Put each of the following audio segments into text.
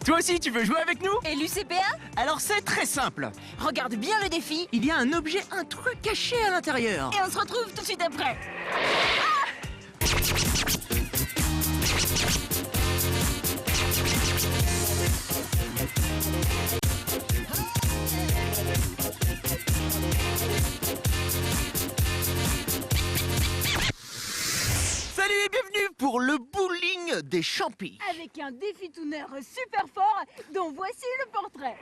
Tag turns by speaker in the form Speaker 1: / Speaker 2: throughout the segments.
Speaker 1: Toi aussi, tu veux jouer avec nous?
Speaker 2: Et l'UCPA?
Speaker 1: Alors c'est très simple.
Speaker 2: Regarde bien le défi
Speaker 1: Il y a un objet, un truc caché à l'intérieur.
Speaker 2: et on se retrouve tout de suite après.
Speaker 1: Salut et bienvenue pour le bowling des champis.
Speaker 2: Avec un défitouneur super fort dont voici le portrait.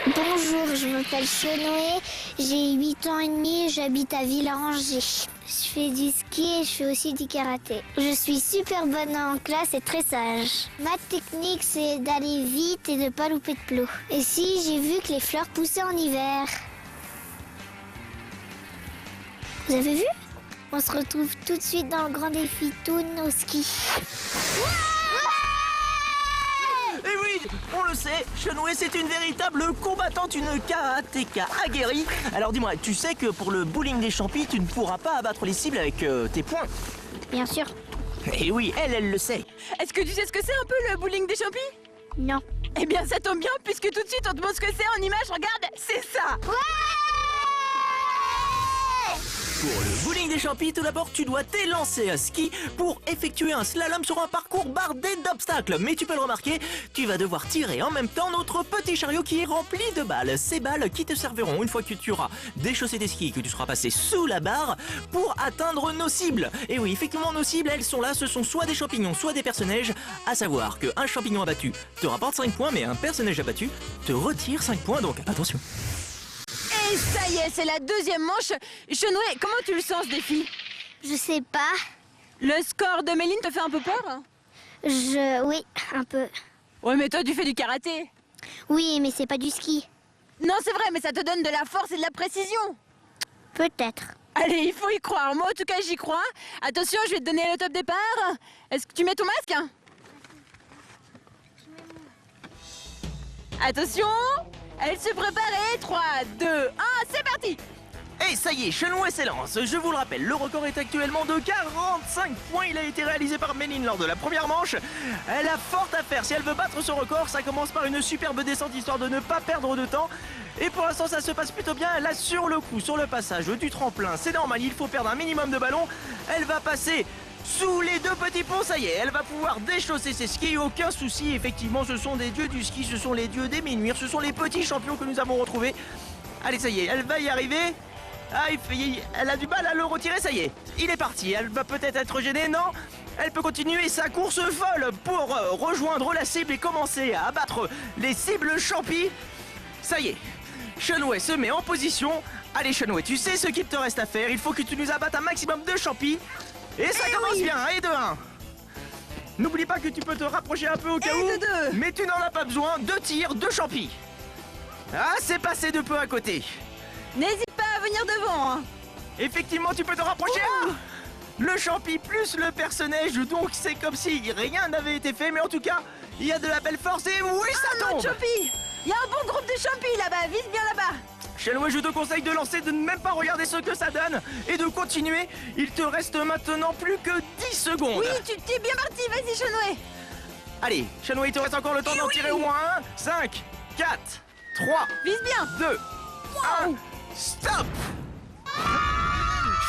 Speaker 3: Bonjour, je m'appelle Chenoé, j'ai 8 ans et demi et j'habite à Villeranger. Je fais du ski et je fais aussi du karaté. Je suis super bonne en classe et très sage. Ma technique, c'est d'aller vite et de ne pas louper de plots. Et si, j'ai vu que les fleurs poussaient en hiver. Vous avez vu? On se retrouve tout de suite dans le grand défi Toon au ski.
Speaker 1: Et oui, on le sait, Chenoé c'est une véritable combattante, une karatéka aguerrie. Alors dis-moi, tu sais que pour le bowling des champis, tu ne pourras pas abattre les cibles avec tes poings.
Speaker 3: Bien sûr.
Speaker 1: Et oui, elle le sait.
Speaker 2: Est-ce que tu sais ce que c'est un peu le bowling des champis?
Speaker 3: Non.
Speaker 2: Eh bien ça tombe bien puisque tout de suite on te montre ce que c'est en image, regarde, c'est ça.
Speaker 1: Pour le bowling des champis, tout d'abord, tu dois t'élancer à ski pour effectuer un slalom sur un parcours bardé d'obstacles. Mais tu peux le remarquer, tu vas devoir tirer en même temps notre petit chariot qui est rempli de balles. Ces balles qui te serviront une fois que tu auras déchaussé tes skis, que tu seras passé sous la barre pour atteindre nos cibles. Et oui, effectivement, nos cibles, elles sont là, ce sont soit des champignons, soit des personnages. À savoir qu'un champignon abattu te rapporte 5 points, mais un personnage abattu te retire 5 points, donc attention.
Speaker 2: Et ça y est, c'est la deuxième manche. Chenoé, comment tu le sens ce défi?
Speaker 3: Je sais pas.
Speaker 2: Le score de Méline te fait un peu peur?
Speaker 3: Oui, un peu.
Speaker 2: Ouais, mais toi tu fais du karaté.
Speaker 3: Oui, mais c'est pas du ski.
Speaker 2: Non, c'est vrai, mais ça te donne de la force et de la précision.
Speaker 3: Peut-être.
Speaker 2: Allez, il faut y croire. Moi, en tout cas, j'y crois. Attention, je vais te donner le top départ. Est-ce que tu mets ton masque? Attention, elle se prépare et 3, 2, 1, c'est parti.
Speaker 1: Et ça y est, Chenoé s'élance. Je vous le rappelle, le record est actuellement de 45 points. Il a été réalisé par Méline lors de la première manche. Elle a fort à faire. Si elle veut battre ce record, ça commence par une superbe descente histoire de ne pas perdre de temps. Et pour l'instant, ça se passe plutôt bien. Elle a sur le coup, sur le passage du tremplin. C'est normal, il faut perdre un minimum de ballons. Elle va passer sous les deux petits ponts, ça y est, elle va pouvoir déchausser ses skis, aucun souci. Effectivement, ce sont des dieux du ski, ce sont les dieux des Ménuires, ce sont les petits champions que nous avons retrouvés. Allez, ça y est, elle va y arriver. Ah, elle a du mal à le retirer, ça y est. Il est parti, elle va peut-être être gênée, non? Elle peut continuer sa course folle pour rejoindre la cible et commencer à abattre les cibles champis. Ça y est, Chenoé se met en position. Allez Chenoé, tu sais ce qu'il te reste à faire, il faut que tu nous abattes un maximum de champis. Et ça commence bien, et de 1. N'oublie pas que tu peux te rapprocher un peu au cas où.
Speaker 2: Et de 2.
Speaker 1: Mais tu n'en as pas besoin, 2 tirs, 2 champis. Ah, c'est passé de peu à côté.
Speaker 2: N'hésite pas à venir devant. Hein.
Speaker 1: Effectivement, tu peux te rapprocher. Le champi plus le personnage, donc c'est comme si rien n'avait été fait. Mais en tout cas, il y a de la belle force et oui, ça tombe.
Speaker 2: Champi. Il y a un bon groupe de champis là-bas, vise bien là-bas.
Speaker 1: Chenoé, je te conseille de lancer, de ne même pas regarder ce que ça donne et de continuer. Il te reste maintenant plus que 10 secondes.
Speaker 2: Oui, tu t'es bien parti, vas-y Chenoé.
Speaker 1: Allez, Chenoé, il te reste encore le temps d'en tirer au moins un. 5, 4, 3,
Speaker 2: Vise bien.
Speaker 1: 2, 1, stop.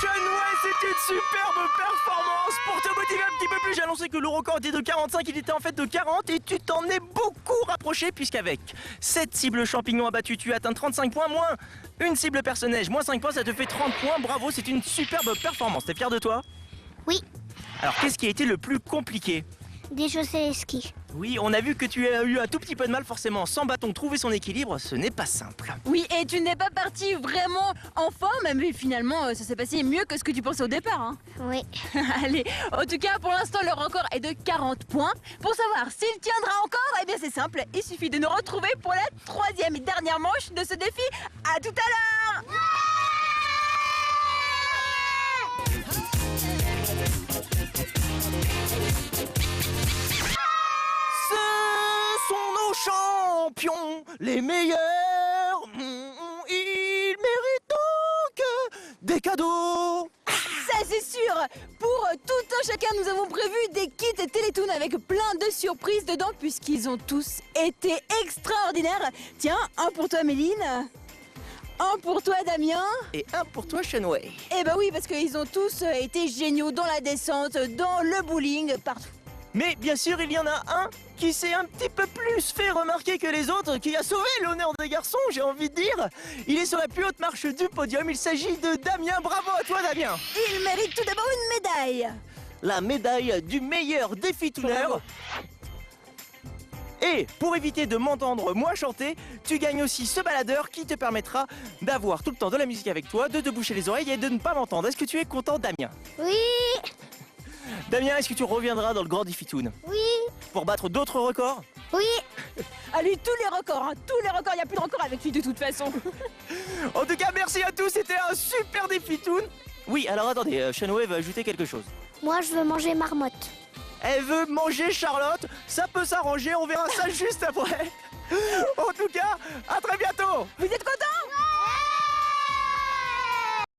Speaker 1: Chenoé, c'est une superbe performance. Pour te motiver un petit peu plus, j'ai annoncé que le record était de 45, il était en fait de 40 et tu t'en es beaucoup rapproché puisqu'avec 7 cibles champignons abattues, tu atteins 35 points moins une cible personnage, moins 5 points, ça te fait 30 points. Bravo, c'est une superbe performance. T'es fier de toi?
Speaker 3: Oui,
Speaker 1: Alors, qu'est-ce qui a été le plus compliqué?
Speaker 3: déchausser les skis.
Speaker 1: Oui, on a vu que tu as eu un tout petit peu de mal forcément. Sans bâton, trouver son équilibre, ce n'est pas simple.
Speaker 2: Oui, et tu n'es pas parti vraiment en forme, mais finalement, ça s'est passé mieux que ce que tu pensais au départ. Hein.
Speaker 3: Oui.
Speaker 2: Allez, en tout cas, pour l'instant, le record est de 40 points. Pour savoir s'il tiendra encore, eh bien c'est simple, il suffit de nous retrouver pour la troisième et dernière manche de ce défi. À tout à l'heure.
Speaker 1: Ce sont nos champions, les meilleurs. Ils méritent donc des cadeaux.
Speaker 2: Ça c'est sûr. Pour tout un chacun, nous avons prévu des kits Télétoon avec plein de surprises dedans puisqu'ils ont tous été extraordinaires. Tiens, un pour toi Méline, un pour toi Damien.
Speaker 1: Et un pour toi, Shenway.
Speaker 2: Eh bah oui, parce qu'ils ont tous été géniaux dans la descente, dans le bowling, partout.
Speaker 1: Mais bien sûr, il y en a un qui s'est un petit peu plus fait remarquer que les autres, qui a sauvé l'honneur des garçons, j'ai envie de dire. Il est sur la plus haute marche du podium, il s'agit de Damien. Bravo à toi, Damien.
Speaker 2: Il mérite tout d'abord une médaille.
Speaker 1: La médaille du meilleur défitouneur. Et pour éviter de m'entendre moi chanter, tu gagnes aussi ce baladeur qui te permettra d'avoir tout le temps de la musique avec toi, de te boucher les oreilles et de ne pas m'entendre. Est-ce que tu es content, Damien?
Speaker 3: Oui,
Speaker 1: Damien, est-ce que tu reviendras dans le Grand Défitoun
Speaker 3: oui,
Speaker 1: pour battre d'autres records?
Speaker 3: oui.
Speaker 2: À lui, tous les records, hein, tous les records, il n'y a plus de records avec lui de toute façon.
Speaker 1: En tout cas, merci à tous, c'était un super Défitoun. Oui, alors attendez, Shenway va ajouter quelque chose.
Speaker 3: Moi, je veux manger marmotte.
Speaker 1: Elle veut manger Charlotte, ça peut s'arranger, on verra ça juste après. En tout cas, à très bientôt.
Speaker 2: Vous êtes contents?